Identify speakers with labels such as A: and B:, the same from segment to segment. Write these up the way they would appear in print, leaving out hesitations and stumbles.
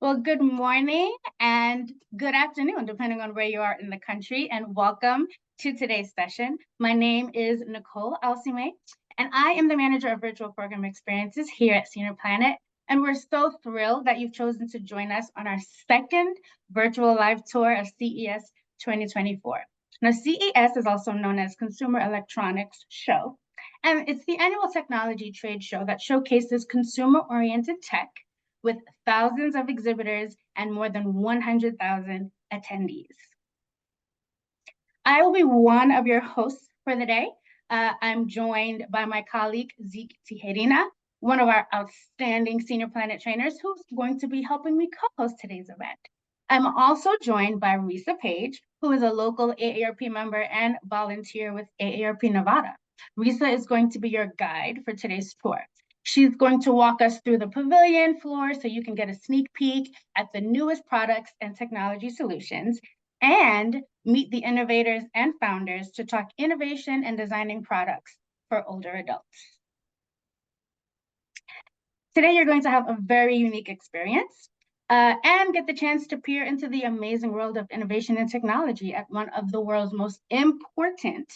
A: Well, good morning and good afternoon, depending on where you are in the country, and welcome to today's session. My name is Nicole Alcime, and I am the manager of virtual program experiences here at Senior Planet. And we're so thrilled that you've chosen to join us on our second virtual live tour of CES 2024. Now, CES is also known as Consumer Electronics Show, and it's the annual technology trade show that showcases consumer-oriented tech with thousands of exhibitors and more than 100,000 attendees. I will be one of your hosts for the day. I'm joined by my colleague, Zeke Tijerina, one of our outstanding Senior Planet trainers who's going to be helping me co-host today's event. I'm also joined by Risa Page, who is a local AARP member and volunteer with AARP Nevada. Risa is going to be your guide for today's tour. She's going to walk us through the Pavilion floor so you can get a sneak peek at the newest products and technology solutions and meet the innovators and founders to talk innovation and designing products for older adults. Today, you're going to have a very unique experience and get the chance to peer into the amazing world of innovation and technology at one of the world's most important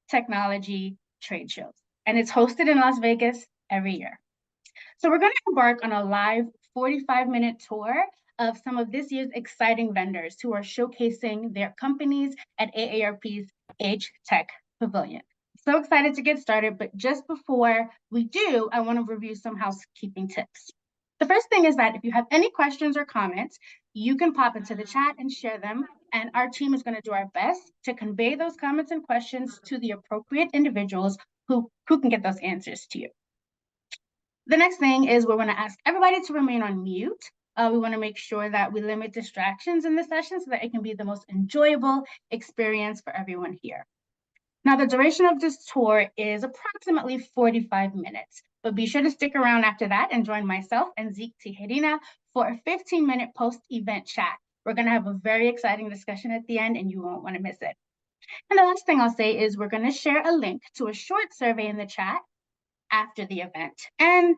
A: technology trade shows. And it's hosted in Las Vegas every year. So we're going to embark on a live 45-minute tour of some of this year's exciting vendors who are showcasing their companies at AARP's HTech Pavilion. So excited to get started, but just before we do, I want to review some housekeeping tips. The first thing is that if you have any questions or comments, you can pop into the chat and share them, and our team is going to do our best to convey those comments and questions to the appropriate individuals who can get those answers to you. The next thing is we're going to ask everybody to remain on mute. We want to make sure that we limit distractions in this session so that it can be the most enjoyable experience for everyone here. Now, the duration of this tour is approximately 45 minutes, but be sure to stick around after that and join myself and Zeke Tijerina for a 15-minute post-event chat. We're going to have a very exciting discussion at the end, and you won't want to miss it. And the last thing I'll say is we're going to share a link to a short survey in the chat after the event. And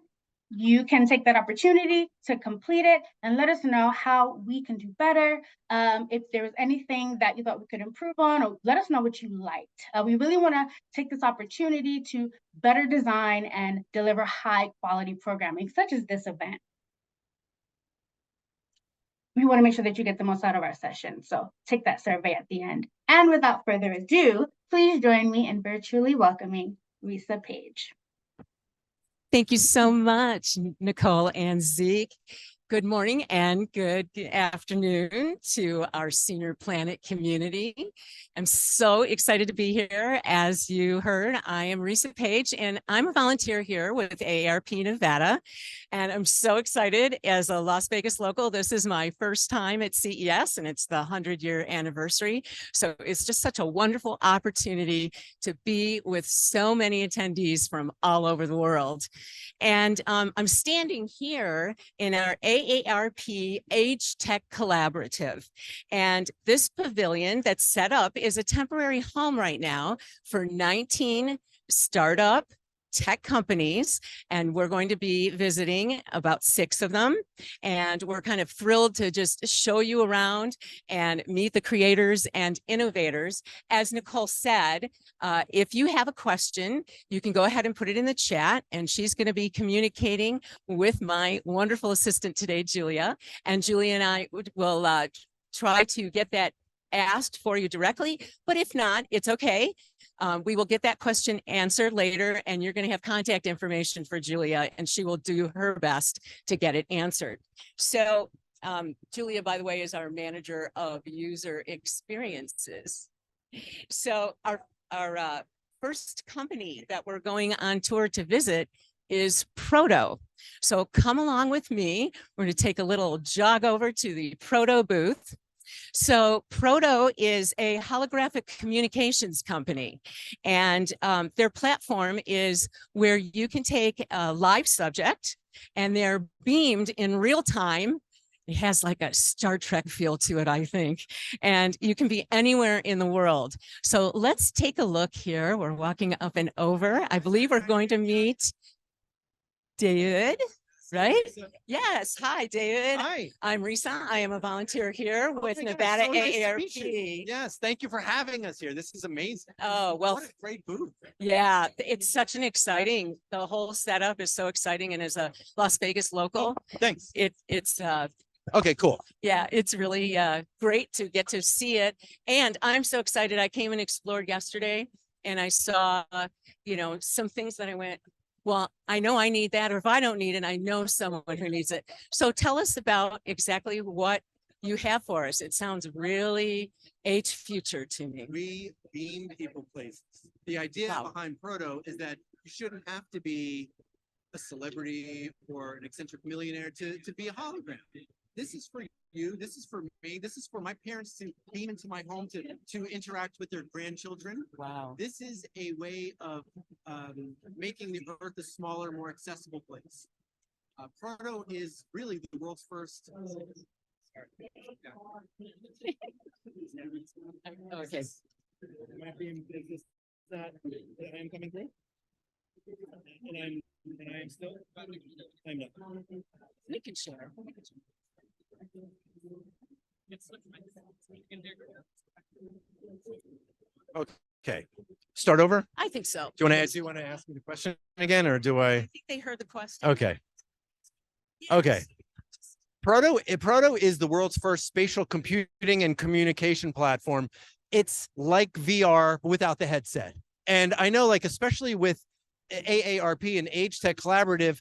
A: you can take that opportunity to complete it and let us know how we can do better. If there was anything that you thought we could improve on, or let us know what you liked. We really want to take this opportunity to better design and deliver high quality programming, such as this event. We want to make sure that you get the most out of our session. So take that survey at the end. And without further ado, please join me in virtually welcoming Risa Page.
B: Thank you so much, Nicole and Zeke. Good morning and good afternoon to our Senior Planet community. I'm so excited to be here. As you heard, I am Risa Page, and I'm a volunteer here with AARP Nevada. And I'm so excited as a Las Vegas local. This is my first time at CES, and it's the 100-year anniversary. So it's just such a wonderful opportunity to be with so many attendees from all over the world. And I'm standing here in our AARP AgeTech Collaborative. And this pavilion that's set up is a temporary home right now for 19 startup tech companies, and we're going to be visiting about 6 of them. And we're kind of thrilled to just show you around and meet the creators and innovators. As Nicole said, if you have a question, you can go ahead and put it in the chat, and she's going to be communicating with my wonderful assistant today, Julia. And Julia and I will try to get that asked for you directly, but if not, it's okay. We will get that question answered later, and you're going to have contact information for Julia, and she will do her best to get it answered. So Julia, by the way, is our manager of user experiences. So our first company that we're going on tour to visit is Proto. So come along with me. We're going to take a little jog over to the Proto booth. So Proto is a holographic communications company, and their platform is where you can take a live subject and they're beamed in real time. It has like a Star Trek feel to it, I think, and you can be anywhere in the world. So let's take a look here. We're walking up and over. I believe we're going to meet David. right? Yes. Hi, David.
C: Hi.
B: I'm Risa. I am a volunteer here with
C: my God,
B: Nevada
C: so nice to meet you.
B: AARP.
C: Yes, thank you for having us here. This is amazing.
B: Oh, well,
C: What a great booth.
B: yeah, it's such an exciting, the whole setup is so exciting. And as a Las Vegas local,
C: Thanks.
B: it's
C: Okay, cool.
B: yeah, it's really great to get to see it. And I'm so excited. I came and explored yesterday and I saw, some things that I went, well, I know I need that, or if I don't need it, I know someone who needs it. So tell us about exactly what you have for us. It sounds really age future to me.
C: We beam people places. The idea
B: Wow.
C: behind Proto is that you shouldn't have to be a celebrity or an eccentric millionaire to be a hologram. This is for you. This is for me. This is for my parents to beam into my home to interact with their grandchildren.
B: Wow.
C: This is a way of making the Earth a smaller, more accessible place. Proto is really the world's first.
B: Okay.
C: That I am coming through, and I am still. I'm not.
B: We can share.
C: Okay. Start over.
B: I think so.
C: Do you want to ask me the question again, or do I?
B: I think they heard the question.
C: Okay.
B: Yes.
C: Okay. Proto is the world's first spatial computing and communication platform. It's like VR without the headset. And I know, like, especially with AARP and HTech Collaborative,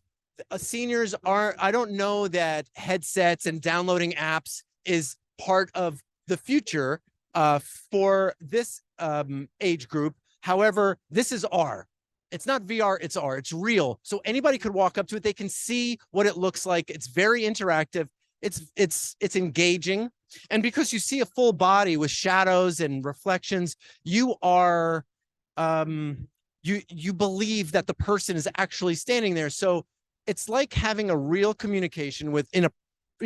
C: seniors I don't know that headsets and downloading apps is part of the future for this age group. However, this is R. It's not VR, it's R. It's real. So anybody could walk up to it. They can see what it looks like. It's very interactive. It's engaging. And because you see a full body with shadows and reflections, you are you believe that the person is actually standing there. So it's like having a real communication in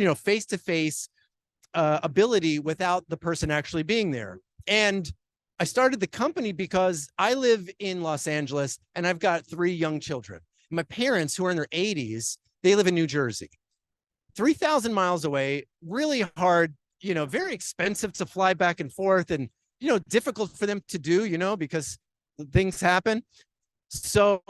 C: a face-to-face ability without the person actually being there. And I started the company because I live in Los Angeles and I've got 3 young children. My parents, who are in their 80s, they live in New Jersey, 3,000 miles away, really hard, very expensive to fly back and forth, and, difficult for them to do, because things happen. So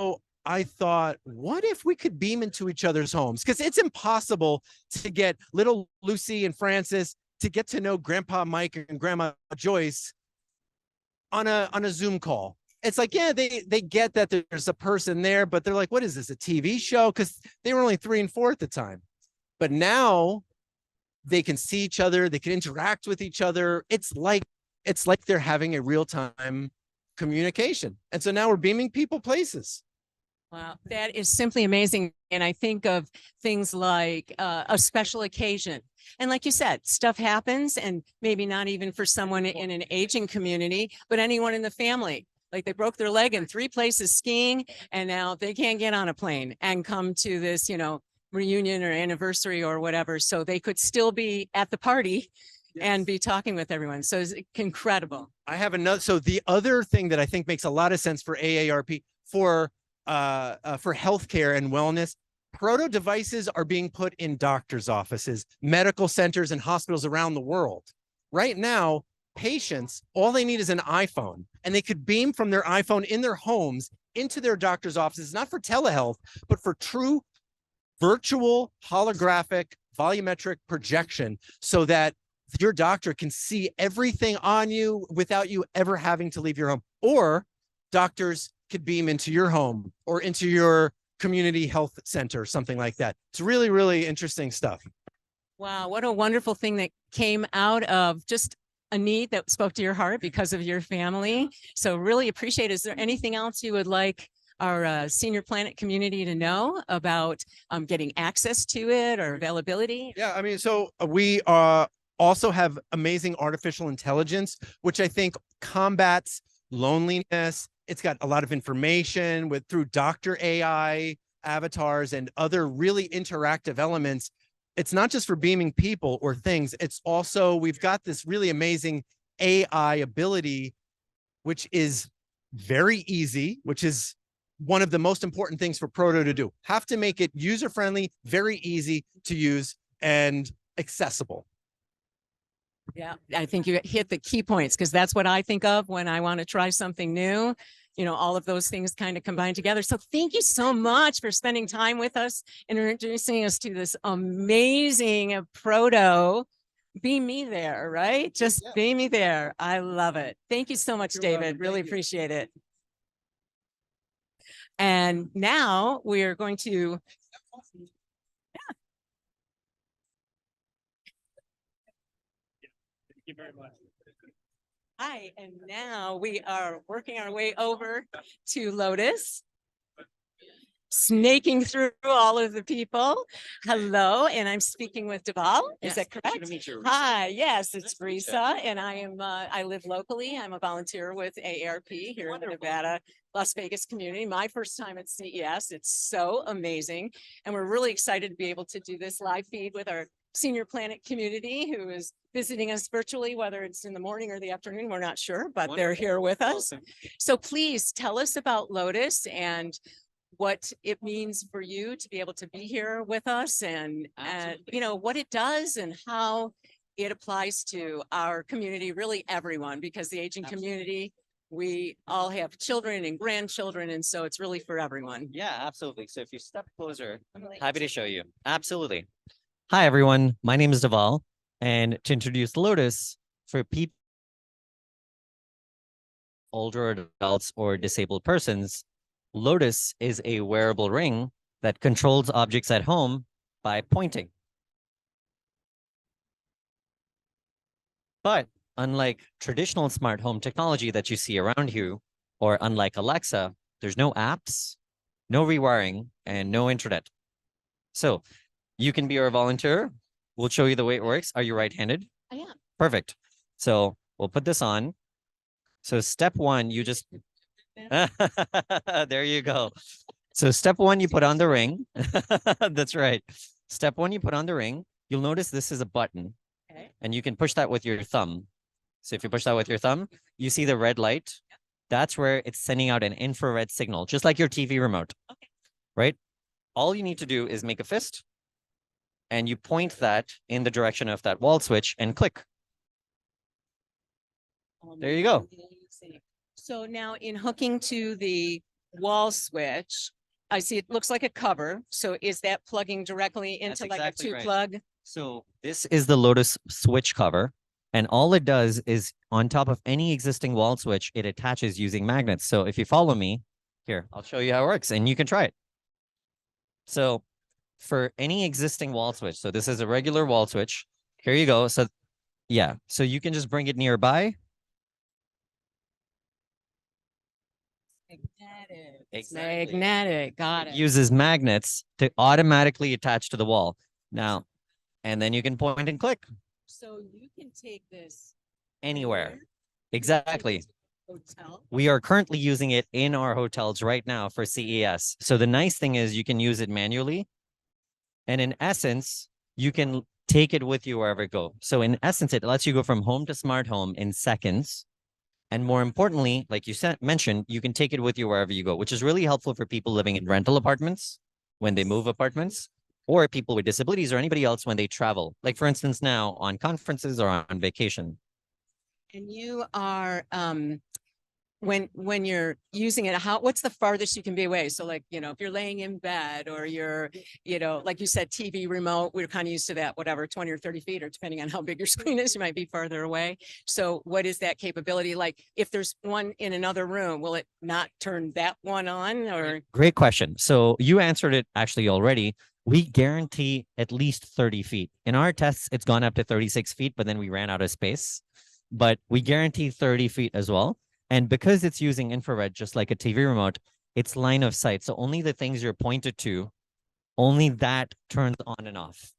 C: I thought, what if we could beam into each other's homes? Because it's impossible to get little Lucy and Francis to get to know Grandpa Mike and Grandma Joyce on a Zoom call. It's like, yeah, they get that there's a person there, but they're like, what is this, a TV show? Because they were only 3 and 4 at the time. But now they can see each other, they can interact with each other. It's like they're having a real-time communication. And so now we're beaming people places.
B: Wow, that is simply amazing. And I think of things like a special occasion. And like you said, stuff happens, and maybe not even for someone in an aging community, but anyone in the family. Like they broke their leg in 3 places skiing, and now they can't get on a plane and come to this, reunion or anniversary or whatever. So they could still be at the party and be talking with everyone. So it's incredible.
C: I have another. So the other thing that I think makes a lot of sense for AARP for healthcare and wellness, Proto devices are being put in doctors' offices, medical centers, and hospitals around the world. Right now, patients, all they need is an iPhone, and they could beam from their iPhone in their homes into their doctor's offices, not for telehealth, but for true virtual holographic volumetric projection, so that your doctor can see everything on you without you ever having to leave your home. Or doctors could beam into your home or into your community health center, something like that. It's really, really interesting stuff.
B: Wow, what a wonderful thing that came out of just a need that spoke to your heart because of your family. So really appreciate it. Is there anything else you would like our Senior Planet community to know about getting access to it or availability?
C: Yeah, I mean, so we also have amazing artificial intelligence, which I think combats loneliness. It's got a lot of information through Dr. AI avatars and other really interactive elements. It's not just for beaming people or things. It's also, we've got this really amazing AI ability, which is very easy, which is one of the most important things for Proto to do. Have to make it user-friendly, very easy to use, and accessible.
B: Yeah, I think you hit the key points, because that's what I think of when I want to try something new. You know, all of those things kind of combine together. So thank you so much for spending time with us and introducing us to this amazing Proto. Be me there, right? Just be me there. I love it. Thank you so much, David. Really appreciate it. And now we are going to
D: Thank you very much.
B: Hi, and now we are working our way over to Lotus, snaking through all of the people. Hello, and I'm speaking with Deval. Is that correct?
D: Pleasure to meet you, Risa.
B: Hi, yes, it's Risa, and I am I live locally. I'm a volunteer with AARP here in the Nevada, Las Vegas community. My first time at CES. It's so amazing, and we're really excited to be able to do this live feed with our Senior Planet community who is visiting us virtually, whether it's in the morning or the afternoon, we're not sure, but they're here with us. So please tell us about Lotus and what it means for you to be able to be here with us, and you know, what it does and how it applies to our community, really everyone, because the aging community, we all have children and grandchildren, and so it's really for everyone.
D: Yeah, absolutely. So if you step closer, happy to show you. Absolutely. Hi, everyone. My name is Deval, and to introduce Lotus for people, older adults or disabled persons, Lotus is a wearable ring that controls objects at home by pointing. But unlike traditional smart home technology that you see around you, or unlike Alexa, there's no apps, no rewiring, and no internet. So you can be our volunteer. We'll show you the way it works. Are you right-handed?
B: I am.
D: Perfect. So we'll put this on. So step one, you just, there you go. So step one, you put on the ring. That's right. Step one, you put on the ring. You'll notice this is a button,
B: Okay.
D: and you can push that with your thumb. So if you push that with your thumb, you see the red light. That's where it's sending out an infrared signal, just like your TV remote.
B: Okay.
D: Right? All you need to do is make a fist, and you point that in the direction of that wall switch and click. There you go.
B: Amazing. So now in hooking to the wall switch, I see it looks like a cover. So is that plugging directly into
D: That's
B: like
D: exactly
B: a
D: right.
B: 2-plug?
D: So this is the Lotus switch cover. And all it does is on top of any existing wall switch, it attaches using magnets. So if you follow me here, I'll show you how it works and you can try it. So for any existing wall switch, so this is a regular wall switch. Here you go. So yeah, so you can just bring it nearby.
B: Magnetic.
D: Exactly.
B: Magnetic. Got
D: It
B: it.
D: uses magnets to automatically attach to the wall. Now, and then you can point and click
B: So you can take this
D: anywhere. Exactly.
B: hotel.
D: We are currently using it in our hotels right now for CES. So the nice thing is you can use it manually. And in essence, you can take it with you wherever you go. So in essence, it lets you go from home to smart home in seconds. And more importantly, like you mentioned, you can take it with you wherever you go, which is really helpful for people living in rental apartments when they move apartments, or people with disabilities or anybody else when they travel. Like for instance, now on conferences or on vacation.
B: And you are when you're using it, what's the farthest you can be away? So like, you know, if you're laying in bed or you're, you know, like you said, TV remote, we're kind of used to that, whatever, 20 or 30 feet, or depending on how big your screen is, you might be farther away. So what is that capability? Like if there's one in another room, will it not turn that one on, or?
D: Great question. So you answered it actually already. We guarantee at least 30 feet. In our tests, it's gone up to 36 feet, but then we ran out of space. But we guarantee 30 feet as well. And because it's using infrared, just like a TV remote, it's line of sight. So only the things you're pointed to, only that turns on and off.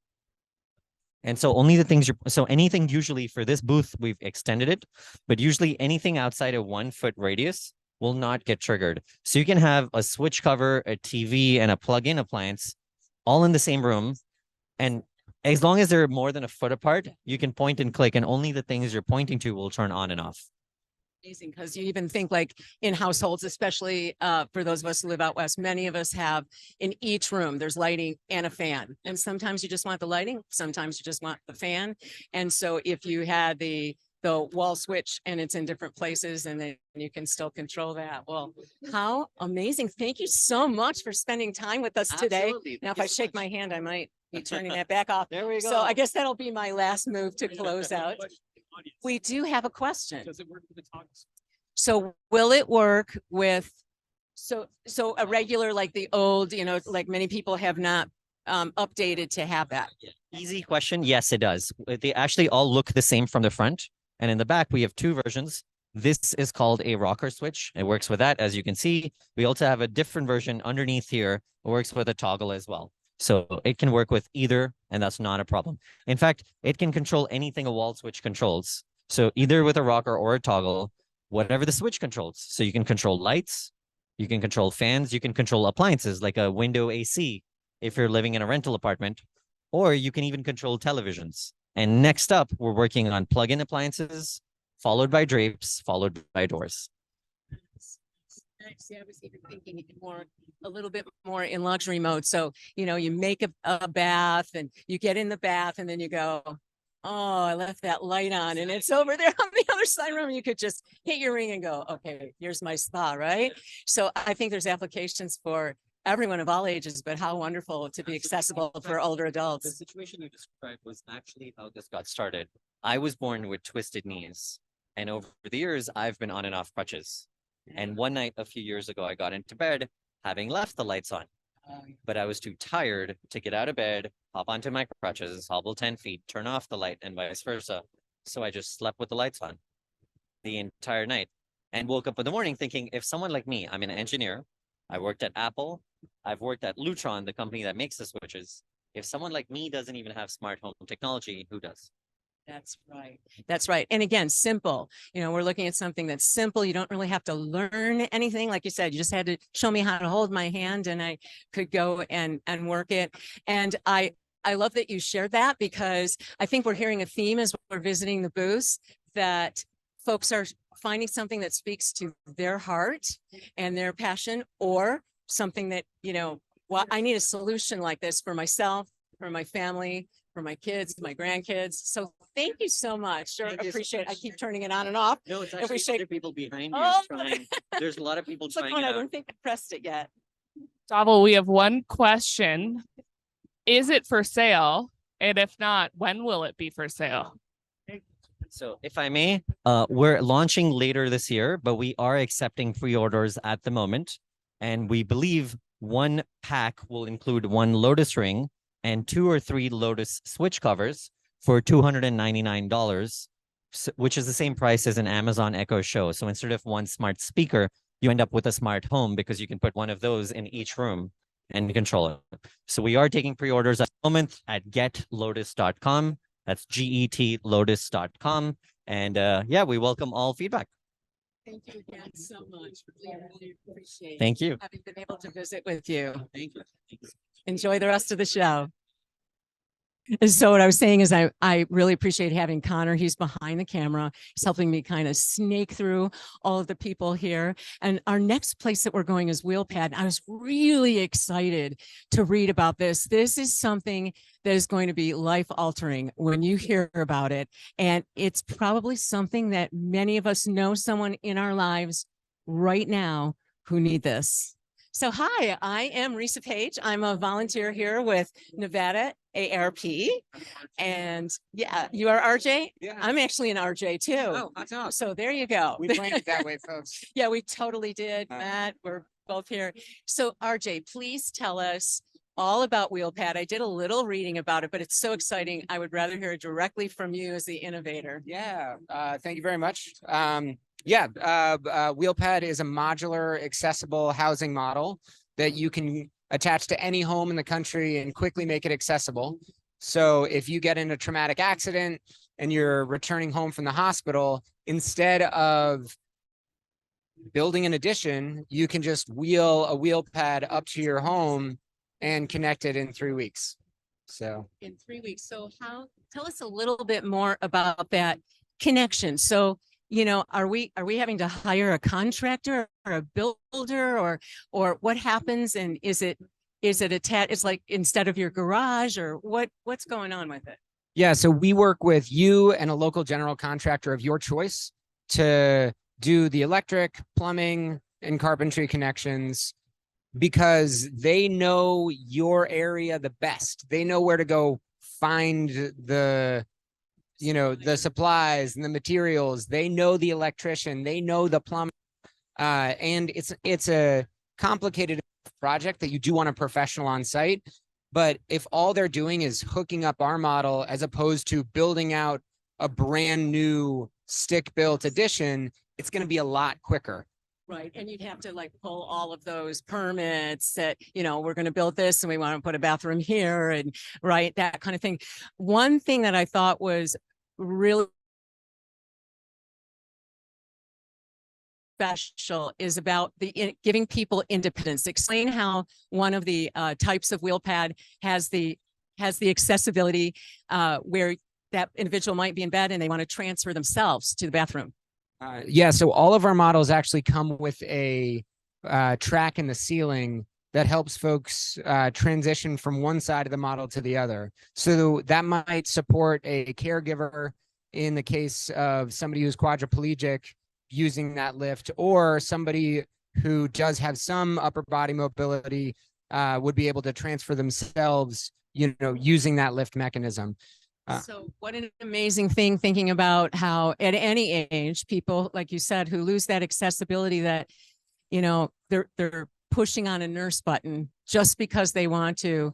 D: And so only the things so anything usually for this booth, we've extended it, but usually anything outside of 1 foot radius will not get triggered. So you can have a switch cover, a TV, and a plug-in appliance all in the same room. And as long as they're more than 1 foot apart, you can point and click, and only the things you're pointing to will turn on and off.
B: Amazing, because you even think like in households, especially for those of us who live out west, many of us have in each room, there's lighting and a fan. And sometimes you just want the lighting, sometimes you just want the fan. And so if you had the wall switch and it's in different places and then you can still control that. Well, how amazing. Thank you so much for spending time with us today.
D: Absolutely.
B: Now, if I shake my hand, I might be turning that back off.
D: There we go.
B: So I guess that'll be my last move to close out. We do have a question.
E: Does it work with the talks?
B: So will it work with, so a regular, like the old, you know, like many people have not updated to have that?
D: Easy question. Yes, it does. They actually all look the same from the front. And in the back, we have two versions. This is called a rocker switch. It works with that, as you can see. We also have a different version underneath here. It works with a toggle as well. So it can work with either, and that's not a problem. In fact, it can control anything a wall switch controls. So either with a rocker or a toggle, whatever the switch controls. So you can control lights, you can control fans, you can control appliances like a window AC if you're living in a rental apartment, or you can even control televisions. And next up, we're working on plug-in appliances, followed by drapes, followed by doors.
B: See, I was even thinking a little bit more in luxury mode. So, you know, you make a bath and you get in the bath and then you go, oh, I left that light on and it's over there on the other side room. You could just hit your ring and go, okay, here's my spa, right? So I think there's applications for everyone of all ages, but how wonderful to be accessible for older
D: The
B: adults.
D: situation you described was actually how this got started. I was born with twisted knees, and over the years, I've been on and off crutches. And one night a few years ago, I got into bed having left the lights on, but I was too tired to get out of bed, hop onto my crutches, hobble 10 feet, turn off the light, and vice versa. So I just slept with the lights on the entire night and woke up in the morning thinking, if someone like me, I'm an engineer, I worked at Apple, I've worked at Lutron, the company that makes the switches. If someone like me doesn't even have smart home technology, who does?
B: That's right. That's right. And again, simple. You know, we're looking at something that's simple. You don't really have to learn anything. Like you said, you just had to show me how to hold my hand and I could go and work it. And I love that you shared that, because I think we're hearing a theme as we're visiting the booths, that folks are finding something that speaks to their heart and their passion, or something that, you know, well, I need a solution like this for myself, for my family, for my kids, my grandkids. So thank you so much. Sure,
D: Thank you so
B: appreciate it. I
D: much.
B: keep turning it on and off.
D: No, it's
B: If we
D: actually
B: shake-
D: other people behind you
B: Oh.
D: trying. There's a lot of people
B: It's like,
D: trying
B: oh,
D: it
B: I
D: out.
B: don't think I pressed it yet.
E: Davo, we have one question. Is it for sale? And if not, when will it be for sale?
D: So if I may, we're launching later this year, but we are accepting pre-orders at the moment. And we believe one pack will include one Lotus ring and 2 or 3 Lotus switch covers for $299, which is the same price as an Amazon Echo Show. So instead of one smart speaker, you end up with a smart home, because you can put one of those in each room and control it. So we are taking pre-orders at the moment at getlotus.com. That's getlotus.com. And yeah, we welcome all feedback.
B: Thank you again so much. We really appreciate
D: Thank you.
B: having been able to visit with you.
D: Thank you.
B: Enjoy the rest of the show. So what I was saying is I really appreciate having Connor. He's behind the camera. He's helping me kind of snake through all of the people here. And our next place that we're going is WheelPad. I was really excited to read about this. This is something that is going to be life altering when you hear about it. And it's probably something that many of us know someone in our lives right now who need this. So hi, I am Risa Page. I'm a volunteer here with Nevada AARP. And yeah, you are RJ?
F: Yeah.
B: I'm actually an RJ too.
F: Oh, that's awesome.
B: So there you go.
F: We planned it that way, folks.
B: Yeah, we totally did, Matt. We're both here. So RJ, please tell us all about WheelPad. I did a little reading about it, but it's so exciting. I would rather hear it directly from you as the innovator.
F: Yeah, thank you very much. WheelPad is a modular, accessible housing model that you can attach to any home in the country and quickly make it accessible. So if you get in a traumatic accident and you're returning home from the hospital, instead of building an addition, you can just wheel a WheelPad up to your home and connect it in 3 weeks. So
B: In 3 weeks. So tell us a little bit more about that connection. So are we having to hire a contractor or a builder, or what happens? And is it attached? It's like instead of your garage, or what's going on with it?
F: Yeah, so we work with you and a local general contractor of your choice to do the electric, plumbing, and carpentry connections, because they know your area the best. They know where to go find the supplies and the materials. They know the electrician, they know the plumber. And it's a complicated project that you do want a professional on site. But if all they're doing is hooking up our model as opposed to building out a brand new stick-built addition, it's going to be a lot quicker.
B: Right. And you'd have to like pull all of those permits that, we're going to build this and we want to put a bathroom here, and right, that kind of thing. One thing that I thought was really special is about giving people independence. Explain how one of the types of WheelPad has the accessibility where that individual might be in bed and they want to transfer themselves to the bathroom.
F: Yeah, so all of our models actually come with a track in the ceiling that helps folks transition from one side of the model to the other. So that might support a caregiver in the case of somebody who's quadriplegic using that lift, or somebody who does have some upper body mobility would be able to transfer themselves, using that lift mechanism.
B: So what an amazing thing, thinking about how at any age, people, like you said, who lose that accessibility, that, they're pushing on a nurse button just because they want to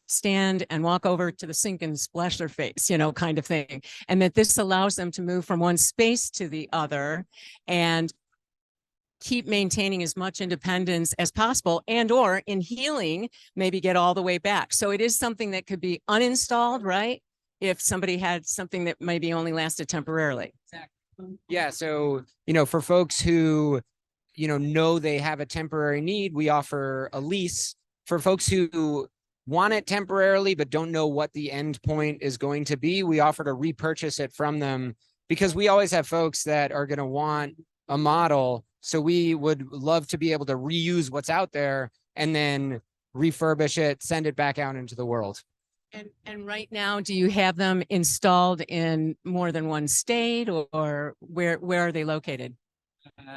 B: stand and walk over to the sink and splash their face, kind of thing. And that this allows them to move from one space to the other and keep maintaining as much independence as possible, and or in healing, maybe get all the way back. So it is something that could be uninstalled, right? If somebody had something that maybe only lasted temporarily. Exactly.
F: Yeah. So, for folks who, know they have a temporary need, we offer a lease. For folks who want it temporarily, but don't know what the end point is going to be, we offer to repurchase it from them, because we always have folks that are going to want a model. So we would love to be able to reuse what's out there and then refurbish it, send it back out into the world.
B: And right now, do you have them installed in more than one state, or where are they located?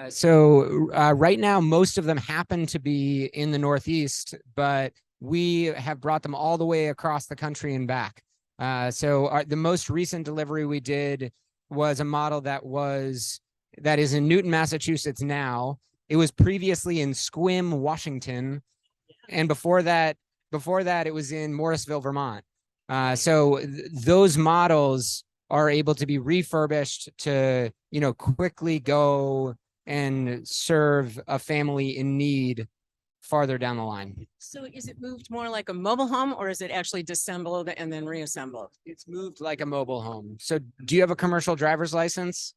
F: So right now, most of them happen to be in the Northeast, but we have brought them all the way across the country and back. So the most recent delivery we did was a model that is in Newton, Massachusetts now. It was previously in Sequim, Washington, and before that, it was in Morrisville, Vermont. So those models are able to be refurbished to, quickly go and serve a family in need farther down the line.
B: So is it moved more like a mobile home, or is it actually disassembled and then reassembled?
F: It's moved like a mobile home. So do you have a commercial driver's license?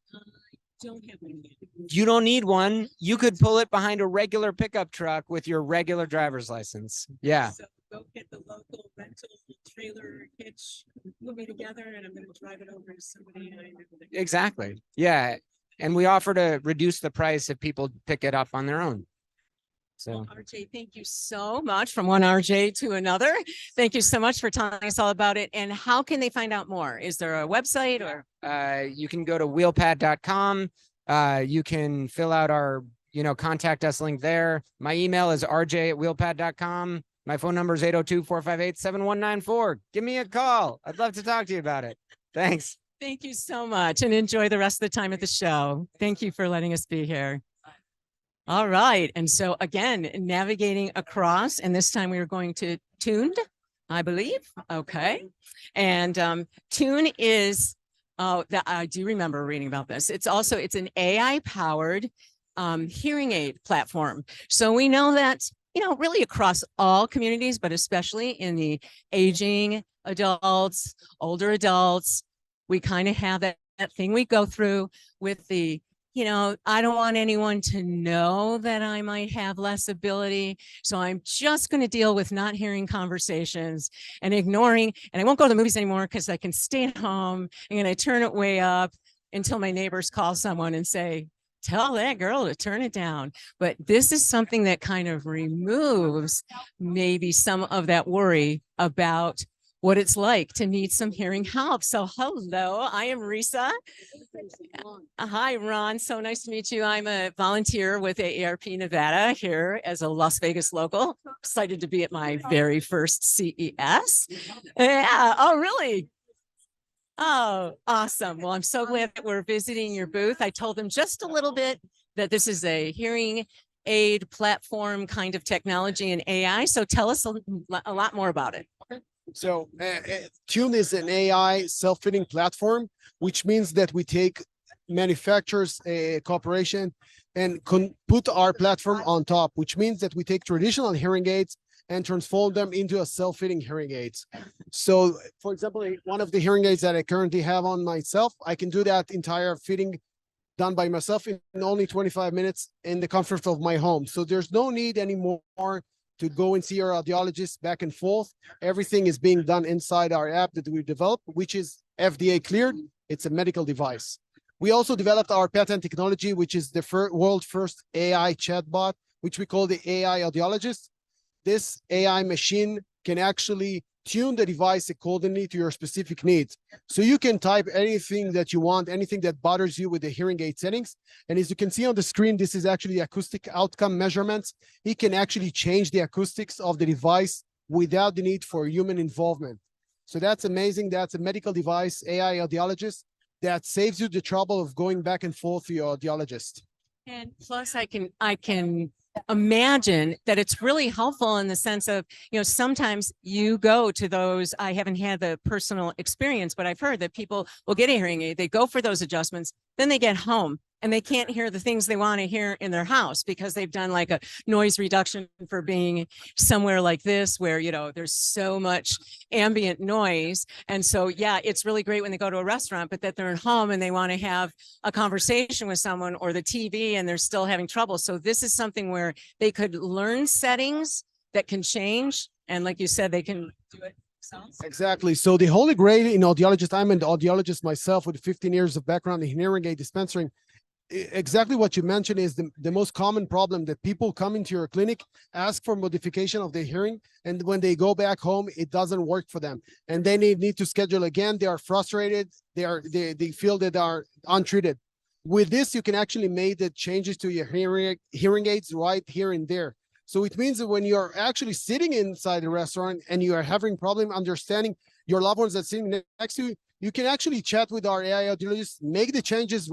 B: Don't have one yet.
F: You don't need one. You could pull it behind a regular pickup truck with your regular driver's license. Yeah.
B: So go get the local rental trailer hitch, put me together, and I'm going to drive it over to somebody.
F: Exactly. Yeah. And we offer to reduce the price if people pick it up on their own. So
B: well, RJ, thank you so much, from one RJ to another. Thank you so much for telling us all about it. And how can they find out more? Is there a website, or?
F: You can go to wheelpad.com. You can fill out our, contact us link there. My email is rj@wheelpad.com. My phone number is 802-458-7194. Give me a call. I'd love to talk to you about it. Thanks.
B: Thank you so much, and enjoy the rest of the time at the show. Thank you for letting us be here. All right. And so again, navigating across, and this time we are going to Tuned, I believe. Okay. And Tune is, that I do remember reading about this. It's an AI powered hearing aid platform. So we know that, really across all communities, but especially in the aging adults, older adults, we kind of have that thing we go through with the, I don't want anyone to know that I might have less ability. So I'm just going to deal with not hearing conversations and ignoring, and I won't go to the movies anymore because I can stay at home. I'm going to turn it way up. until my neighbors call someone and say, tell that girl to turn it down. But this is something that kind of removes maybe some of that worry about what it's like to need some hearing help. So hello, I am Risa. Hi, Ron. So nice to meet you. I'm a volunteer with AARP Nevada here as a Las Vegas local. Excited to be at my very first CES. Yeah. Oh, really? Oh, awesome. Well, I'm so glad that we're visiting your booth. I told them just a little bit that this is a hearing aid platform kind of technology and AI. So tell us a lot more about it.
G: So Tune is an AI self-fitting platform, which means that we take manufacturers cooperation and put our platform on top, which means that we take traditional hearing aids and transform them into a self-fitting hearing aids. So for example, one of the hearing aids that I currently have on myself, I can do that entire fitting done by myself in only 25 minutes in the comfort of my home. So there's no need anymore to go and see your audiologist back and forth. Everything is being done inside our app that we developed, which is FDA cleared. It's a medical device. We also developed our patent technology, which is the world first AI chatbot, which we call the AI audiologist. This AI machine can actually tune the device accordingly to your specific needs. So you can type anything that you want, anything that bothers you with the hearing aid settings. And as you can see on the screen, this is actually acoustic outcome measurements. He can actually change the acoustics of the device without the need for human involvement. So that's amazing. That's a medical device, AI audiologist, that saves you the trouble of going back and forth to your audiologist.
B: And plus I can imagine that it's really helpful in the sense of, sometimes you go to those, I haven't had the personal experience, but I've heard that people will get a hearing aid, they go for those adjustments, then they get home and they can't hear the things they want to hear in their house because they've done like a noise reduction for being somewhere like this where, there's so much ambient noise. And so, yeah, it's really great when they go to a restaurant, but that they're at home and they want to have a conversation with someone or the TV and they're still having trouble. So this is something where they could learn settings that can change. And like you said, they can do it.
G: Exactly. So the holy grail in audiologist, I'm an audiologist myself with 15 years of background in hearing aid dispensing. Exactly what you mentioned is the most common problem that people come into your clinic, ask for modification of their hearing, and when they go back home, it doesn't work for them. And they need to schedule again. They are frustrated. They feel that they are untreated. With this, you can actually make the changes to your hearing aids right here and there. So it means that when you're actually sitting inside the restaurant and you are having problem understanding your loved ones that's sitting next to you, you can actually chat with our AI audiologist, make the changes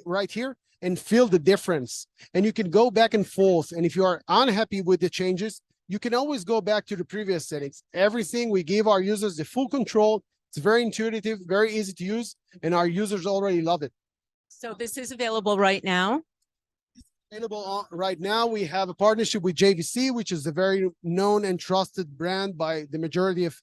G: right here and feel the difference. And you can go back and forth. And if you are unhappy with the changes, you can always go back to the previous settings. Everything, we give our users the full control. It's very intuitive, very easy to use, and our users already love it.
B: So this is available right now.
G: Right now, we have a partnership with JVC, which is a very known and trusted brand by the majority of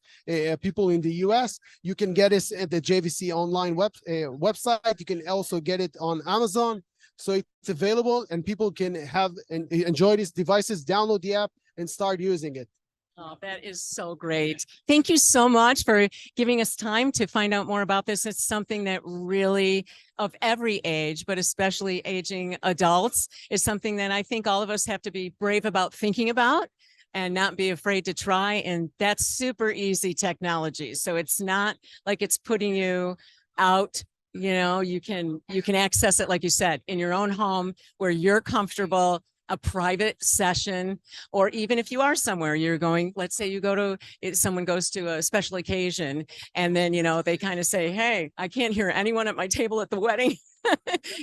G: people in the US. You can get it at the JVC online website. You can also get it on Amazon. So it's available and people can have and enjoy these devices, download the app and start using it.
B: Oh, that is so great. Thank you so much for giving us time to find out more about this. It's something that really, of every age, but especially aging adults, is something that I think all of us have to be brave about thinking about and not be afraid to try. And that's super easy technology. So it's not like it's putting you out. You can access it, like you said, in your own home where you're comfortable, a private session, or even if you are somewhere you're going, let's say you go to, someone goes to a special occasion and then, they kind of say, hey, I can't hear anyone at my table at the wedding.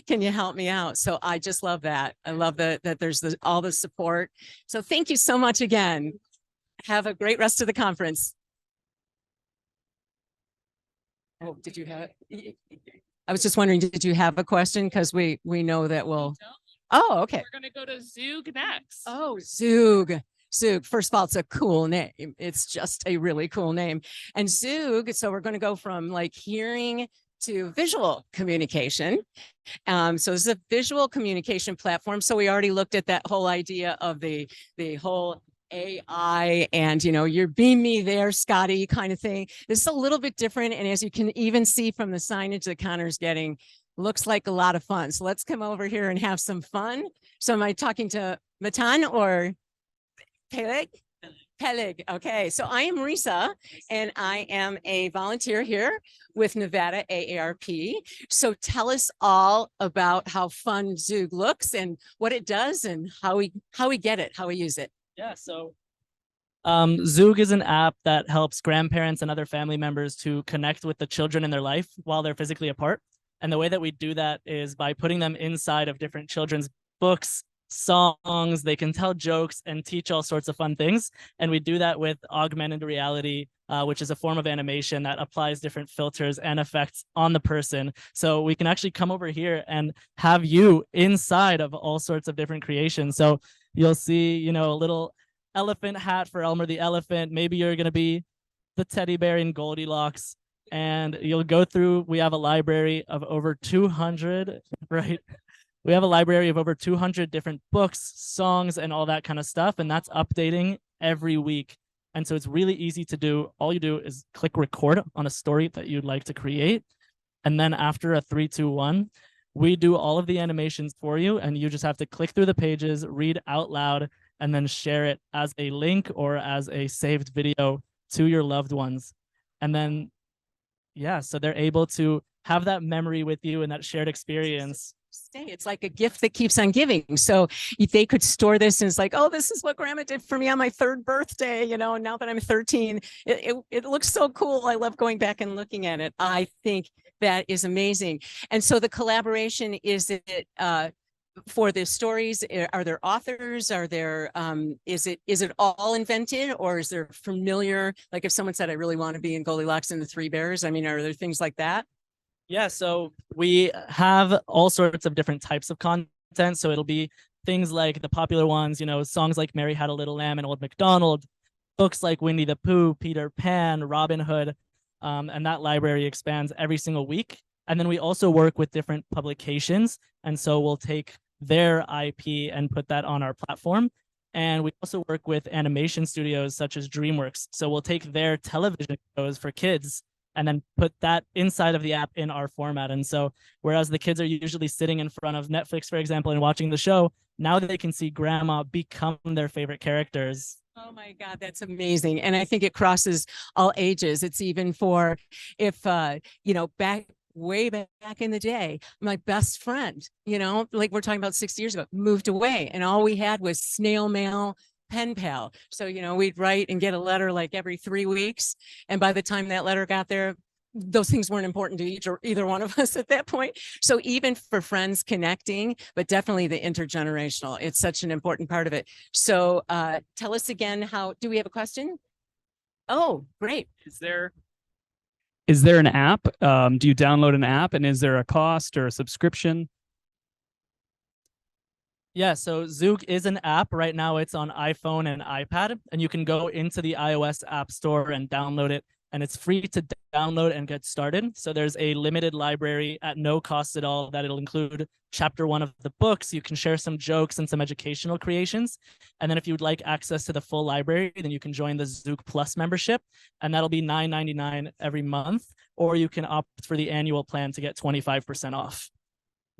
B: Can you help me out? So I just love that. I love that there's all the support. So thank you so much again. Have a great rest of the conference. Oh, did you have it? I was just wondering, did you have a question? Because we know that we'll. Oh, okay.
E: We're going to go to Zug next.
B: Oh, Zug. Zug. First of all, it's a cool name. It's just a really cool name. And Zug, so we're going to go from like hearing to visual communication. So this is a visual communication platform. So we already looked at that whole idea of the whole AI and, you're beam me there, Scotty kind of thing. This is a little bit different. And as you can even see from the signage that Connor's getting, Looks like a lot of fun. So let's come over here and have some fun. So am I talking to Matan or Peleg? Peleg. Okay, so I am Risa, and I am a volunteer here with Nevada AARP. So tell us all about how fun Zoog looks and what it does and how we get it, how we use it.
H: Yeah, so Zoog is an app that helps grandparents and other family members to connect with the children in their life while they're physically apart. And the way that we do that is by putting them inside of different children's books, songs. They can tell jokes and teach all sorts of fun things. And we do that with augmented reality, which is a form of animation that applies different filters and effects on the person. So we can actually come over here and have you inside of all sorts of different creations. So you'll see, you know, a little elephant hat for Elmer the elephant. Maybe you're going to be the teddy bear in Goldilocks. And you'll go through, we have a library of over 200, right? We have a library of over 200 different books, songs, and all that kind of stuff. And that's updating every week. And so it's really easy to do. All you do is click record on a story that you'd like to create. And then after a 3, 2, 1, we do all of the animations for you. And you just have to click through the pages, read out loud, and then share it as a link or as a saved video to your loved ones. And then yeah, so they're able to have that memory with you and that shared experience.
B: It's like a gift that keeps on giving. So they could store this and it's like, oh, this is what grandma did for me on my 3rd birthday, you know, now that I'm 13, it looks so cool. I love going back and looking at it. I think that is amazing. And so the collaboration, is it for the stories? Are there authors? Are there is it all invented, or is there familiar, like if someone said I really want to be in Goldilocks and the Three Bears, I mean, are there things like that?
H: Yeah, so we have all sorts of different types of content. So it'll be things like the popular ones, you know, songs like Mary Had a Little Lamb and Old MacDonald, books like Winnie the Pooh, Peter Pan, Robin Hood, and that library expands every single week. And then we also work with different publications. And so we'll take their IP and put that on our platform. And we also work with animation studios such as DreamWorks. So we'll take their television shows for kids and then put that inside of the app in our format. And so whereas the kids are usually sitting in front of Netflix, for example, and watching the show, now they can see grandma become their favorite characters.
B: Oh my God, that's amazing. And I think it crosses all ages. It's even for if, you know, way back in the day, my best friend, you know, like we're talking about 6 years ago, moved away and all we had was snail mail, pen pal. So, you know, we'd write and get a letter like every 3 weeks. And by the time that letter got there, those things weren't important to either one of us at that point. So even for friends connecting, but definitely the intergenerational, it's such an important part of it. So tell us again, do we have a question? Oh, great.
I: Is there an app? Do you download an app, and is there a cost or a subscription?
H: Yeah, so Zoog is an app. Right now it's on iPhone and iPad, and you can go into the iOS App Store and download it, and it's free to download and get started. So there's a limited library at no cost at all that it'll include chapter 1 of the books. You can share some jokes and some educational creations. And then if you would like access to the full library, then you can join the Zoog Plus membership, and that'll be $9.99 every month, or you can opt for the annual plan to get 25% off.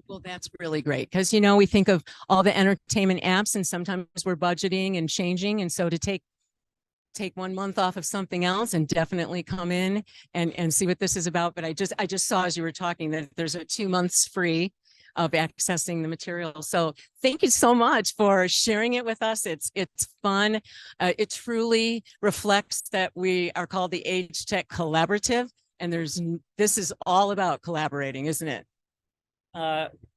B: Well, that's really great because, you know, we think of all the entertainment apps and sometimes we're budgeting and changing. And so to take 1 month off of something else and definitely come in and see what this is about. But I just saw as you were talking that there's a 2 months free of accessing the material. So thank you so much for sharing it with us. It's fun. It truly reflects that we are called the AgeTech Collaborative. And this is all about collaborating, isn't it?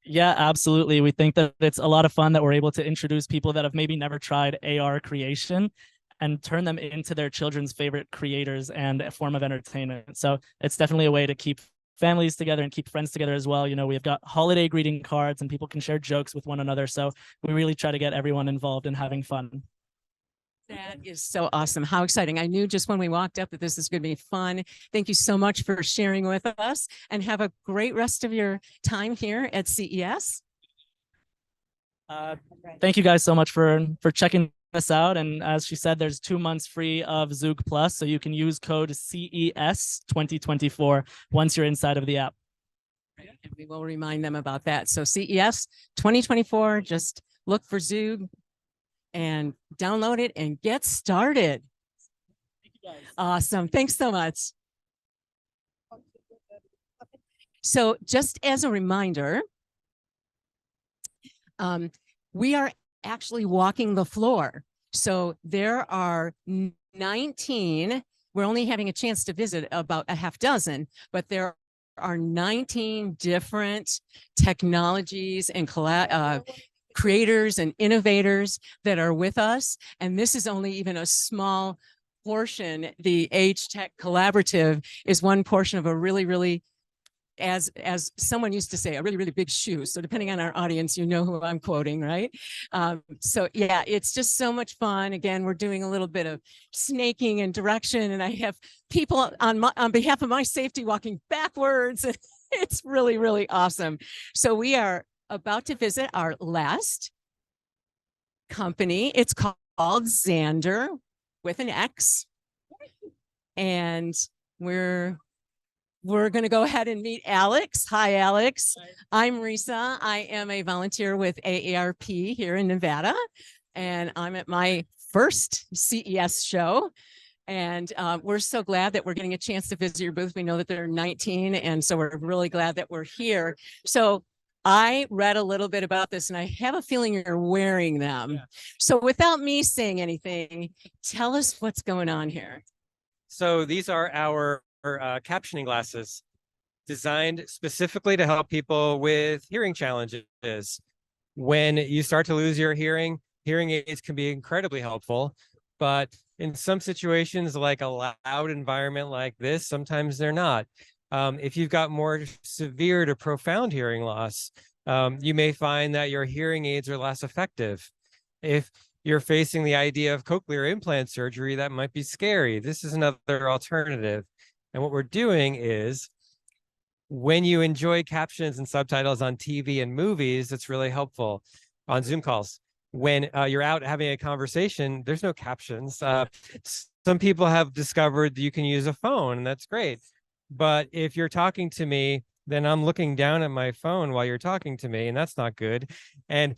H: Yeah, absolutely. We think that it's a lot of fun that we're able to introduce people that have maybe never tried AR creation and turn them into their children's favorite creators and a form of entertainment. So it's definitely a way to keep families together and keep friends together as well. You know, we've got holiday greeting cards and people can share jokes with one another. So we really try to get everyone involved in having fun.
B: That is so awesome. How exciting. I knew just when we walked up that this is going to be fun. Thank you so much for sharing with us and have a great rest of your time here at CES.
H: Thank you guys so much for checking us out. And as she said, there's 2 months free of Zoog Plus. So you can use code CES 2024 once you're inside of the app.
B: And we will remind them about that. So CES 2024, just look for Zoom and download it and get started. Awesome. Thanks so much. So just as a reminder, we are actually walking the floor. So there are 19, we're only having a chance to visit about a half dozen, but there are 19 different technologies and creators and innovators that are with us. And this is only even a small portion. The AgeTech Collaborative is one portion of a really, as someone used to say, a really big shoe. So depending on our audience, you know who I'm quoting, right? So yeah, it's just so much fun. Again, we're doing a little bit of snaking and direction, and I have people on behalf of my safety walking backwards. It's really awesome. So we are about to visit our last company. It's called Xander with an X. And we're going to go ahead and meet Alex. Hi, Alex. Hi. I'm Risa. I am a volunteer with AARP here in Nevada, and I'm at my first CES show. And we're so glad that we're getting a chance to visit your booth. We know that there are 19, and so we're really glad that we're here. So I read a little bit about this, and I have a feeling you're wearing them. Yeah. So without me saying anything, tell us what's going on here.
J: So these are our captioning glasses designed specifically to help people with hearing challenges. When you start to lose your hearing, hearing aids can be incredibly helpful, but in some situations, like a loud environment like this, sometimes they're not. If you've got more severe to profound hearing loss, you may find that your hearing aids are less effective. If you're facing the idea of cochlear implant surgery, that might be scary. This is another alternative. And what we're doing is, when you enjoy captions and subtitles on TV and movies, it's really helpful on Zoom calls. When you're out having a conversation, there's no captions. Some people have discovered that you can use a phone, and that's great. But if you're talking to me, then I'm looking down at my phone while you're talking to me, and that's not good. And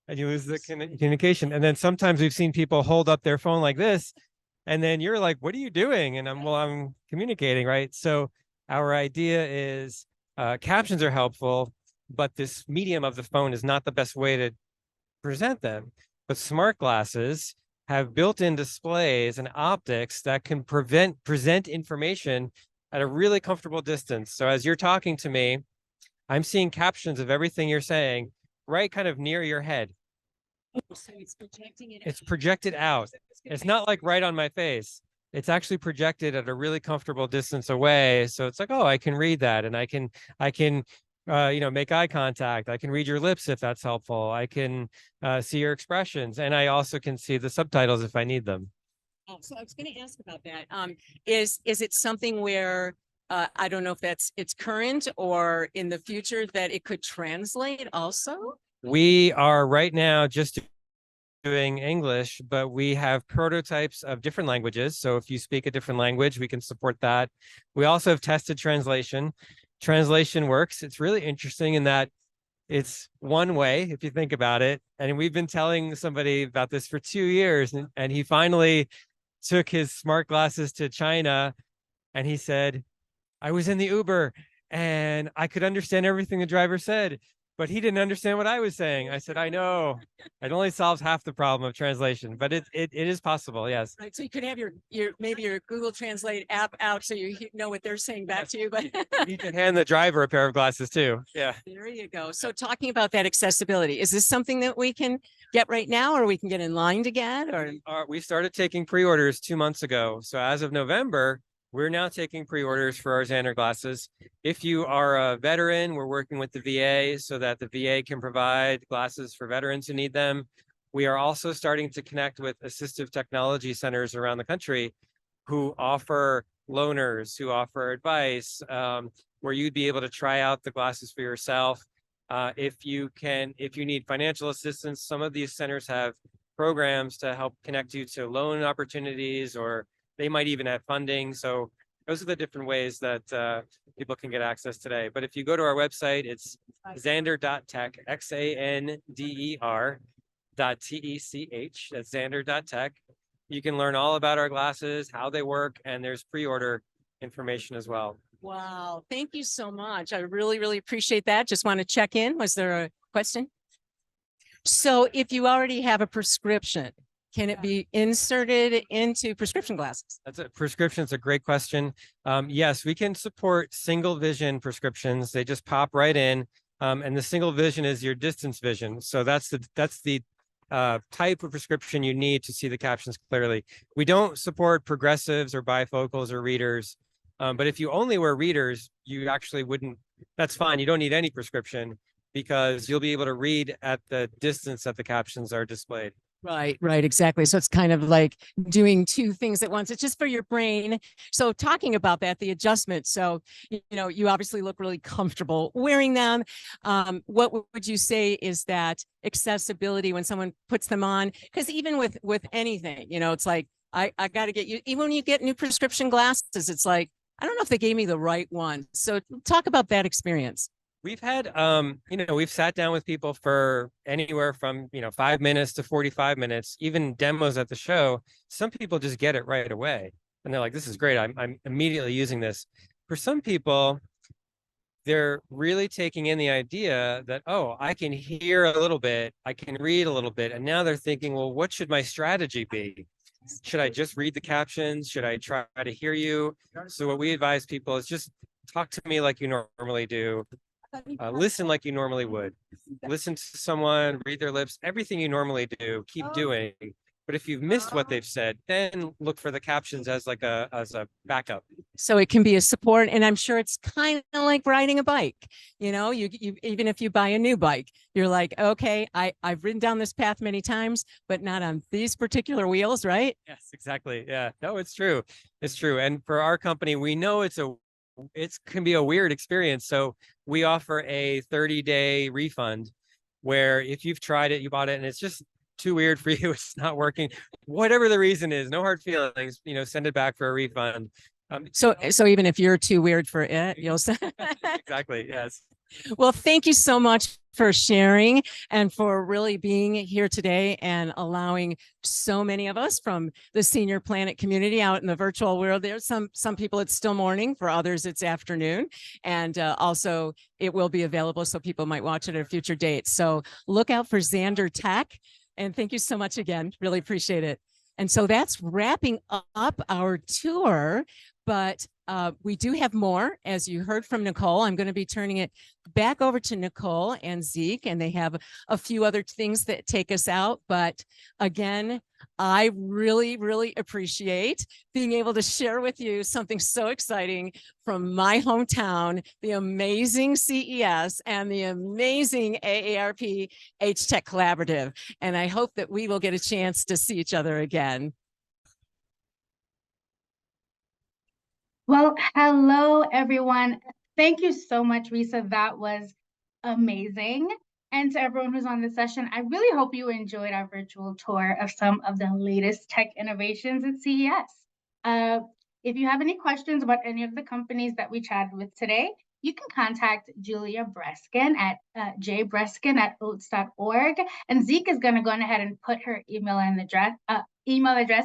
J: you lose the communication. And then sometimes we've seen people hold up their phone like this, and then you're like, what are you doing? And I'm communicating, right? So our idea is captions are helpful, but this medium of the phone is not the best way to present them. But smart glasses have built-in displays and optics that can present information at a really comfortable distance. So as you're talking to me, I'm seeing captions of everything you're saying right kind of near your head.
B: So it's projecting it.
J: It's projected out. It's not like right on my face. It's actually projected at a really comfortable distance away. So it's like, oh, I can read that, and I can make eye contact. I can read your lips if that's helpful. I can see your expressions, and I also can see the subtitles if I need them.
B: Oh, so I was going to ask about that. Is it something where I don't know if it's current or in the future that it could translate also?
J: We are right now just doing English, but we have prototypes of different languages. So if you speak a different language, we can support that. We also have tested translation. Translation works. It's really interesting in that it's one way, if you think about it. And we've been telling somebody about this for 2 years, and he finally took his smart glasses to China, and he said, I was in the Uber and I could understand everything the driver said, but he didn't understand what I was saying. I said, I know. It only solves half the problem of translation, but it is possible, yes.
B: Right. So you could have your maybe your Google Translate app out so you know what they're saying back to you. But
J: you can hand the driver a pair of glasses too. Yeah.
B: There you go. So talking about that accessibility, is this something that we can get right now, or we can get in line to get? Or
J: we started taking pre-orders 2 months ago. So as of November, we're now taking pre-orders for our Xander glasses. If you are a veteran, we're working with the VA so that the VA can provide glasses for veterans who need them. We are also starting to connect with assistive technology centers around the country who offer loaners, who offer advice, where you'd be able to try out the glasses for yourself. If you need financial assistance, some of these centers have programs to help connect you to loan opportunities, or they might even have funding. So Those are the different ways that people can get access today. But if you go to our website, it's xander.tech, XANDER.TECH. That's xander.tech. You can learn all about our glasses, how they work, and there's pre-order information as well.
B: Wow, thank you so much. I really, really appreciate that. Just want to check in. Was there a question? So if you already have a prescription, can it be inserted into prescription glasses?
J: That's a prescription. It's a great question. Yes, we can support single vision prescriptions. They just pop right in. And the single vision is your distance vision. So that's the type of prescription you need to see the captions clearly. We don't support progressives or bifocals or readers. But if you only wear readers, you actually wouldn't, that's fine. You don't need any prescription because you'll be able to read at the distance that the captions are displayed.
B: Right, right, exactly. So it's kind of like doing two things at once. It's just for your brain. So talking about that, the adjustment. So, you know, you obviously look really comfortable wearing them. What would you say is that accessibility when someone puts them on? Because even with anything, you know, it's like, I got to get you, even when you get new prescription glasses, it's like, I don't know if they gave me the right one. So talk about that experience.
J: We've had, we've sat down with people for anywhere from, 5 minutes to 45 minutes, even demos at the show. Some people just get it right away. And they're like, this is great. I'm immediately using this. For some people, they're really taking in the idea that, oh, I can hear a little bit, I can read a little bit. And now they're thinking, well, what should my strategy be? Should I just read the captions? Should I try to hear you? So what we advise people is just talk to me like you normally do. Listen like you normally would. Listen to someone, read their lips, everything you normally do, keep doing. But if you've missed what they've said, then look for the captions as a backup.
B: So it can be a support, and I'm sure it's kind of like riding a bike. You know, you even if you buy a new bike, you're like, okay, I've ridden down this path many times, but not on these particular wheels, right?
J: Yes, exactly. Yeah, no, it's true. It's true. And for our company, we know it can be a weird experience. So we offer a 30-day refund where if you've tried it, you bought it, and it's just too weird for you, it's not working, whatever the reason is, no hard feelings, send it back for a refund.
B: So even if you're too weird for it, you'll say.
J: Exactly. Yes.
B: Well, thank you so much for sharing and for really being here today and allowing so many of us from the Senior Planet community out in the virtual world. There's some people it's still morning, for others it's afternoon, and also it will be available so people might watch it at a future date. So look out for Xander Tech, and thank you so much again. Really appreciate it. And so that's wrapping up our tour, but we do have more. As you heard from Nicole, I'm going to be turning it back over to Nicole and Zeke, and they have a few other things that take us out. But again, I really, really appreciate being able to share with you something so exciting from my hometown, the amazing CES and the amazing AARP HTech Collaborative. And I hope that we will get a chance to see each other again.
A: Well, hello, everyone. Thank you so much, Risa. That was amazing. And to everyone who's on this session, I really hope you enjoyed our virtual tour of some of the latest tech innovations at CES. If you have any questions about any of the companies that we chatted with today, you can contact Julia Breskin at jbreskin@oats.org. And Zeke is going to go ahead and put her email address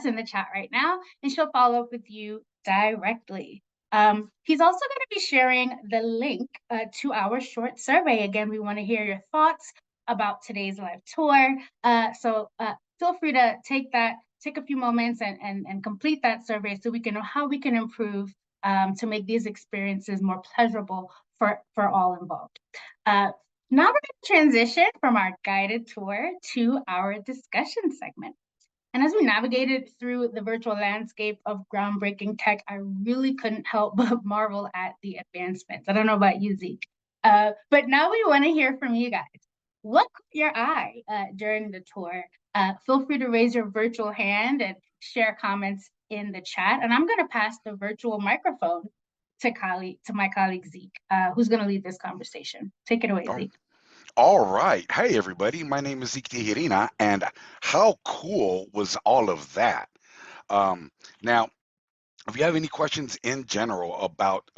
A: in the chat right now, and she'll follow up with you directly. He's also going to be sharing the link to our short survey. Again, we want to hear your thoughts about today's live tour. So feel free to take a few moments and complete that survey so we can know how we can improve to make these experiences more pleasurable for all involved. Now we're going to transition from our guided tour to our discussion segment. And as we navigated through the virtual landscape of groundbreaking tech, I really couldn't help but marvel at the advancements. I don't know about you, Zeke, but now we want to hear from you guys. What caught your eye during the tour? Feel free to raise your virtual hand and share comments in the chat. And I'm going to pass the virtual microphone to my colleague Zeke, who's going to lead this conversation. Take it away, Zeke.
K: All right. Hey, everybody. My name is Zeke Tejerina, and how cool was all of that? Now, if you have any questions in general about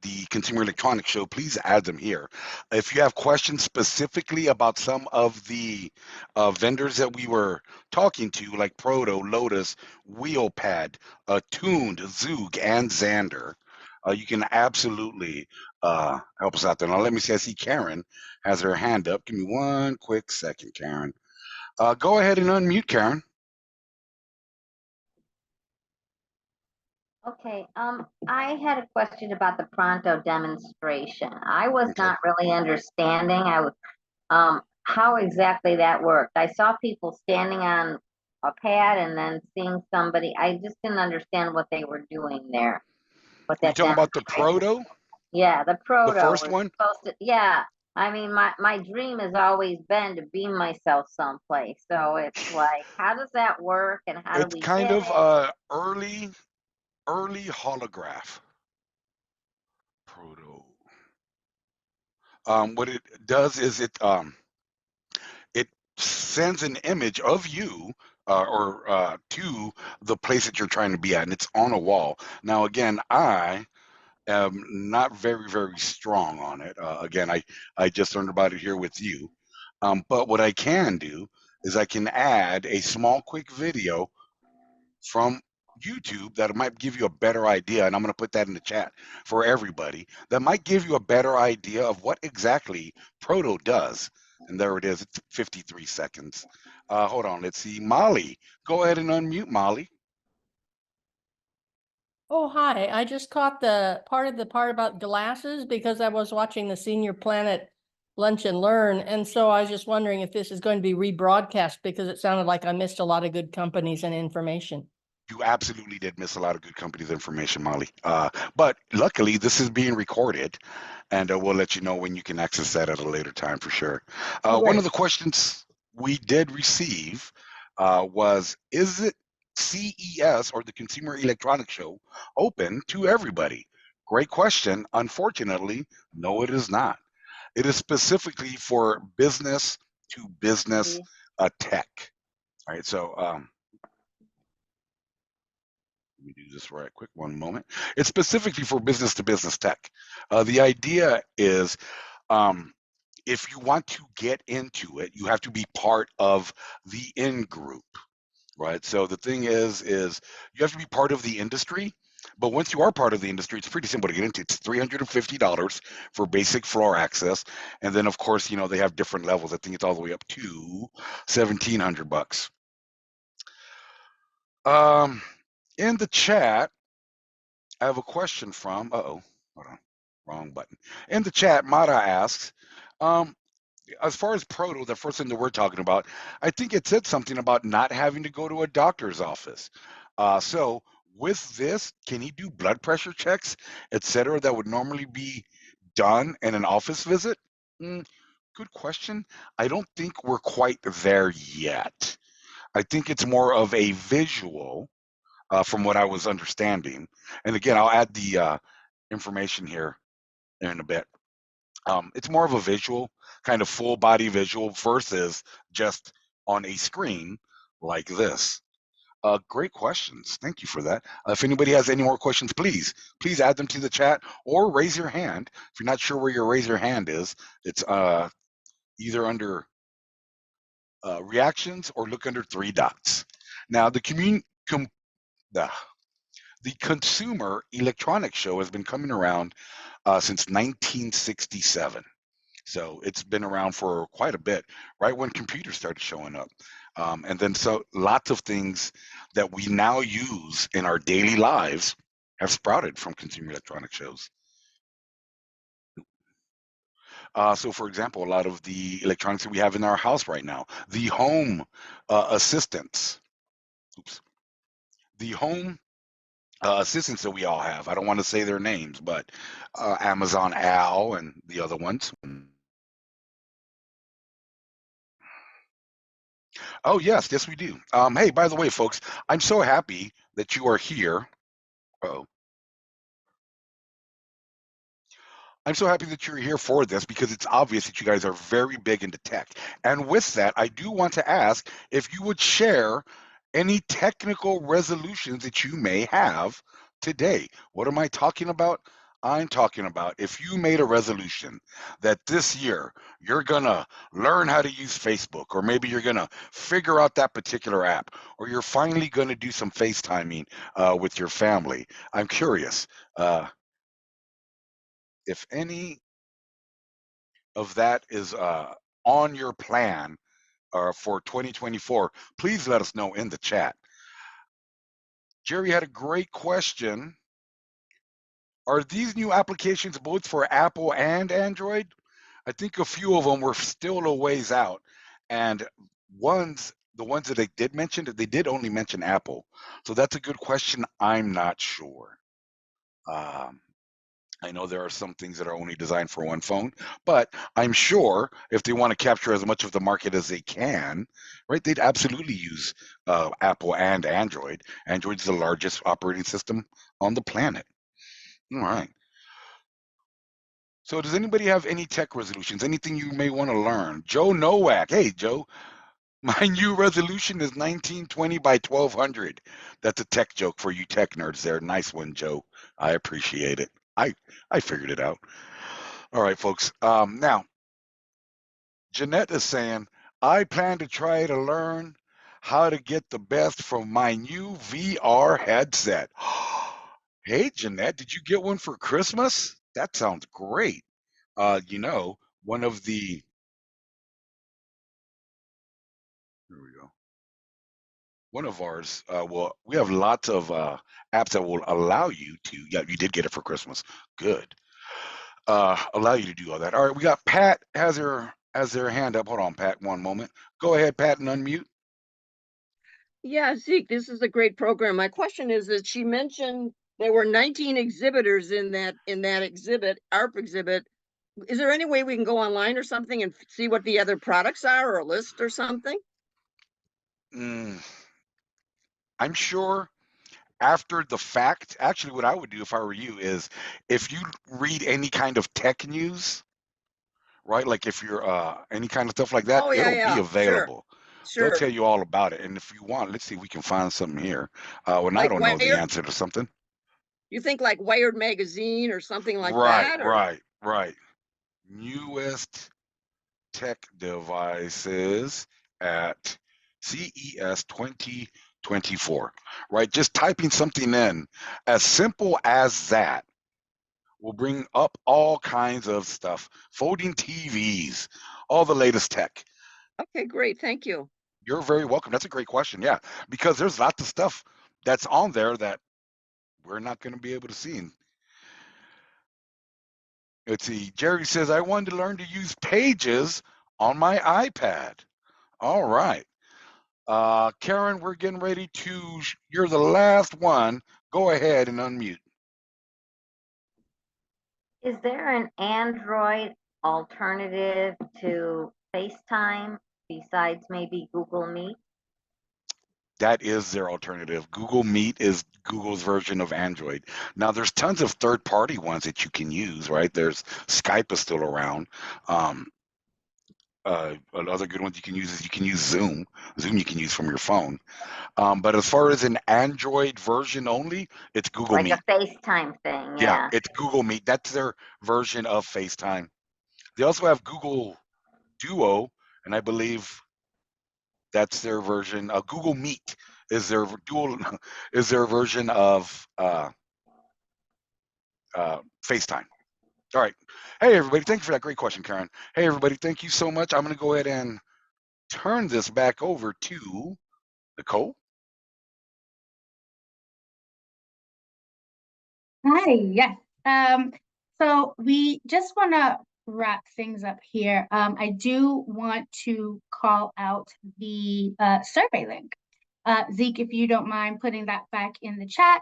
K: the Consumer Electronics Show, please add them here. If you have questions specifically about some of the vendors that we were talking to, like Proto, Lotus, WheelPad, Tuned, Zoog, and Xander, you can absolutely help us out there. Now, let me see. I see Karen has her hand up. Give me one quick second, Karen. Go ahead and unmute, Karen.
L: Okay, I had a question about the Pronto demonstration. I was not really understanding how exactly that worked. I saw people standing on a pad and then seeing somebody. I just didn't understand what they were doing there. What
K: Are you
L: that
K: talking about the
L: demonstration.
K: Proto?
L: Yeah, the Proto
K: The first
L: was
K: one?
L: supposed to, yeah. I mean, my dream has always been to beam myself someplace. So it's like, how does that work and how do
K: It's
L: we
K: kind
L: get
K: of
L: it?
K: early holograph. Proto. What it does is it sends an image of you or to the place that you're trying to be at, and it's on a wall. Now, again, I am not very strong on it. Again, I just learned about it here with you. But what I can do is I can add a small quick video from YouTube that might give you a better idea, and I'm going to put that in the chat for everybody, that might give you a better idea of what exactly Proto does. And there it is. It's 53 seconds. Hold on. Let's see. Molly, go ahead and unmute, Molly.
M: Oh, hi. I just caught the part about glasses because I was watching the Senior Planet Lunch and Learn. And so I was just wondering if this is going to be rebroadcast because it sounded like I missed a lot of good companies and information.
K: You absolutely did miss a lot of good companies' information, Molly. But luckily, this is being recorded, and we'll let you know when you can access that at a later time for sure. One of the questions we did receive was, is it CES or the Consumer Electronics Show open to everybody? Great question. Unfortunately, no, it is not. It is specifically for business to business tech. All right, so let me do this right quick, one moment. It's specifically for business to business tech. The idea is if you want to get into it, you have to be part of the in group, right? So the thing is you have to be part of the industry. But once you are part of the industry, it's pretty simple to get into. It's $350 for basic floor access, and then of course, you know, they have different levels. I think it's all the way up to $1,700. In the chat, I have a question from, hold on, wrong button. In the chat, Mara asks, as far as Proto, the first thing that we're talking about, I think it said something about not having to go to a doctor's office. So with this, can he do blood pressure checks, etc., that would normally be done in an office visit? Good question. I don't think we're quite there yet. I think it's more of a visual, from what I was understanding. And again, I'll add the information here in a bit. It's more of a visual, kind of full body visual versus just on a screen like this. Great questions. Thank you for that. If anybody has any more questions, please add them to the chat or raise your hand. If you're not sure where your raise your hand is, it's either under reactions or look under three dots. Now, the Consumer Electronics Show has been coming around since 1967. So it's been around for quite a bit, right when computers started showing up. And then so lots of things that we now use in our daily lives have sprouted from consumer electronics shows. So for example, a lot of the electronics that we have in our house right now, the home assistants, the home assistants that we all have. I don't want to say their names, but Amazon Al and the other ones. Oh, yes, we do. Hey, by the way, folks, I'm so happy that you are here. Uh-oh. I'm so happy that you're here for this because it's obvious that you guys are very big into tech. And with that, I do want to ask if you would share any technical resolutions that you may have today. What am I talking about? I'm talking about if you made a resolution that this year you're gonna learn how to use Facebook, or maybe you're gonna figure out that particular app, or you're finally gonna do some FaceTiming with your family. I'm curious if any of that is on your plan for 2024. Please let us know in the chat. Jerry had a great question. Are these new applications both for Apple and Android? I think a few of them were still a ways out, and the ones that they did mention, they did only mention Apple. So that's a good question. I'm not sure. I know there are some things that are only designed for one phone, but I'm sure if they want to capture as much of the market as they can, right, they'd absolutely use Apple and Android. Android's the largest operating system on the planet. All right. So does anybody have any tech resolutions? Anything you may want to learn? Joe Nowak. Hey, Joe. My new resolution is 1920 by 1200. That's a tech joke for you tech nerds there. Nice one, Joe. I appreciate it. I figured it out. All right, folks. Now, Jeanette is saying, I plan to try to learn how to get the best from my new VR headset. Hey, Jeanette, did you get one for Christmas? That sounds great. You know, one of the, here we go. One of ours, well, we have lots of apps that will allow you to, yeah, you did get it for Christmas. Good. Allow you to do all that. All right, we got Pat has their hand up. Hold on, Pat, one moment. Go ahead, Pat, and unmute.
N: Yeah, Zeke, this is a great program. My question is that she mentioned there were 19 exhibitors in that exhibit, AARP exhibit. Is there any way we can go online or something and see what the other products are, or a list or something?
K: I'm sure after the fact, actually what I would do if I were you is if you read any kind of tech news, right? Like if you're any kind of stuff like that,
N: Oh, yeah,
K: it'll be
N: yeah,
K: available. They'll
N: sure.
K: tell you all about it. And if you want, let's see if we can find something here. When I
N: Like
K: don't know the
N: Wired?
K: answer to something.
N: You think like Wired magazine or something like
K: Right,
N: that? Or
K: right. Newest tech devices at CES 2024, right? Just typing something in as simple as that will bring up all kinds of stuff. Folding TVs, all the latest tech.
N: Okay, great. Thank you.
K: You're very welcome. That's a great question. Yeah, because there's lots of stuff that's on there that we're not going to be able to see. Let's see. Jerry says, I wanted to learn to use Pages on my iPad. All right. Karen, we're getting ready to, you're the last one. Go ahead and unmute.
L: Is there an Android alternative to FaceTime besides maybe Google Meet?
K: That is their alternative. Google Meet is Google's version of Android. Now, there's tons of third-party ones that you can use, right? There's Skype is still around. Another good one you can use is you can use Zoom. Zoom you can use from your phone. But as far as an Android version only, it's Google
L: Like
K: Meet.
L: a FaceTime thing,
K: Yeah,
L: yeah.
K: it's Google Meet. That's their version of FaceTime. They also have Google Duo, and I believe that's their version. Google Meet is their dual is their version of FaceTime. All right. Hey everybody, thank you for that great question, Karen. Hey everybody, thank you so much. I'm going to go ahead and turn this back over to Nicole.
A: Hi, yes. So we just want to wrap things up here. I do want to call out the survey link. Zeke, if you don't mind putting that back in the chat.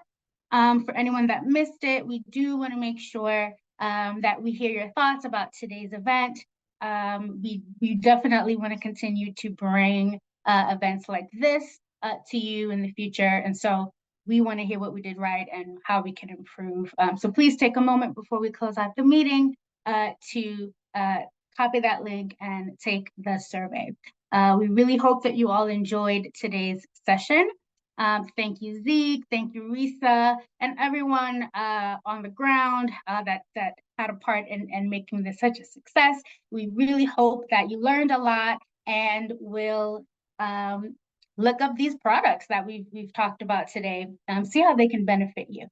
A: For anyone that missed it, we do want to make sure that we hear your thoughts about today's event. We definitely want to continue to bring events like this to you in the future. And so we want to hear what we did right and how we can improve. So please take a moment before we close out the meeting to copy that link and take the survey. We really hope that you all enjoyed today's session. Thank you, Zeke. Thank you, Risa, and everyone on the ground that had a part in making this such a success. We really hope that you learned a lot and will look up these products that we've talked about today, see how they can benefit you.